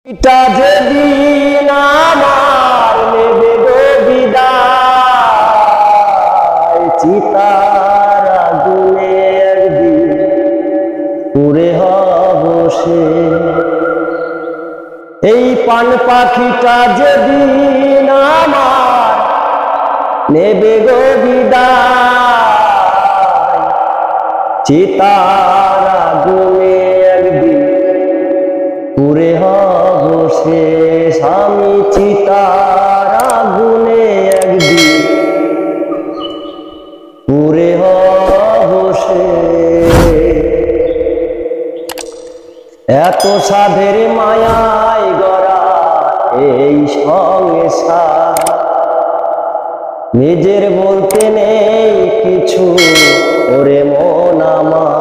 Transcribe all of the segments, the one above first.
এটা যেদিন আমার নেবে গো বিদায়, চিতার আগুনে একদিন পুড়ে হব সে। এই পান পাখিটা যেদিন আমার নেবে গো বিদায়, চিতার আগুনে একদিন পুড়ে হব শেষ। আমি চিতার আগুনে একদিন পুড়ে হব শেষ। এত সাধের মায়ায় গড়া এই সংসার, নিজের বলতে নেই কিছু ওরে মন আমার।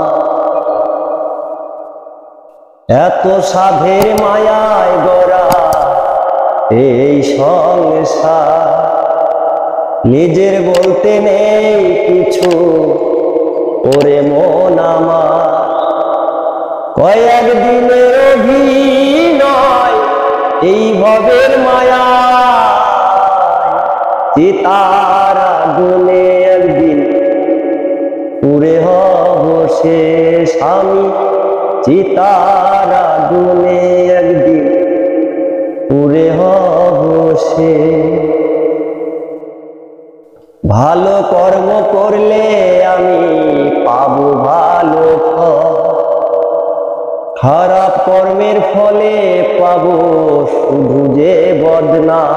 এত সাধের মায়ায় গড়া এই সংসার, নিজের বলতে নেই কিছু ওরে মন আমার। কয়েক দিনের অভিনয় এই ভবের মায়া, চিতার আগুনে একদিন পুড়ে হব শেষ। আমি চিতার আগুনে একদিন পুড়ে হব শেষ। ভালো কর্ম করলে আমি পাবো ভালো ফল, খারাপ কর্মের ফলে পাবো শুধু যে বদনাম।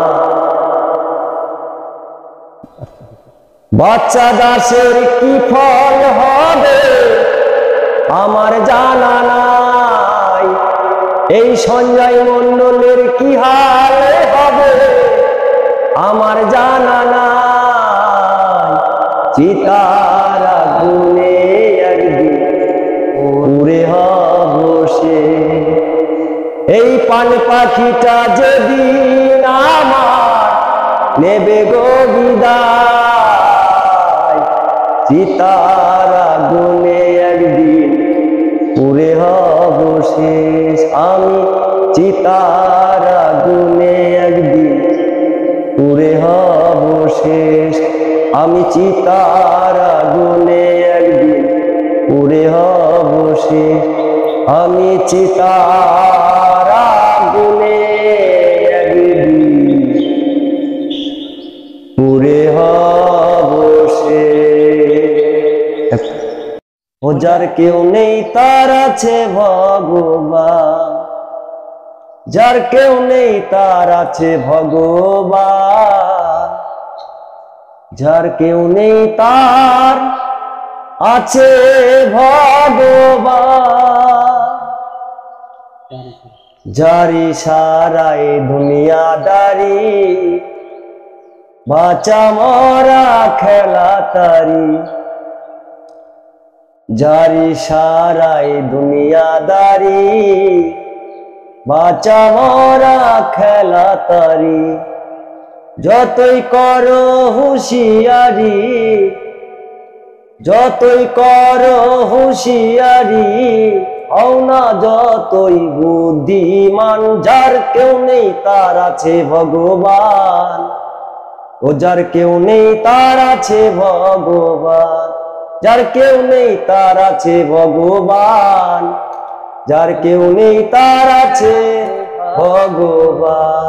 বাচ্চা দাসের কি ফল হবে আমার জানা নাই, এই সঞ্জয় মণ্ডলের কি হাল হবে আমার জানা নাই। চিতার আগুনে একদিন পুড়ে হব শেষ। এই পান পাখিটা যেদিন আমার নেবে গো বিদায়, চিতার আগুনে একদিন পুড়ে হব শেষ। আমি চিতার আগুনে একদিন পুড়ে হব শেষ। আমি চিতার আগুনে একদিন পুড়ে হব শেষ। আমি চিতার আগুনে একদিন পুড়ে হব শেষ। ও যার কেউ নেই তার আছে ভগবান, যার কেউ নেই তার আছে ভগবান, যার কেউ নেই তার আছে ভগবান। যার ইশারায় দুনিয়াদারি, বাঁচা মরা খেলা তারি। যার ইশারায় দুনিয়াদারি, বাঁচা মরা খেলা তারি। যতই করো হুঁশিয়ারি, যতই করো হুঁশিয়ারি, হও না যতই বুদ্ধিমান। যার কেউ নেই তার আছে ভগবান, ও যার কেউ নেই তার আছে ভগবান। যার কেউ নেই তার আছে ভগবান, যার কেউ নেই তার আছে ভগবান।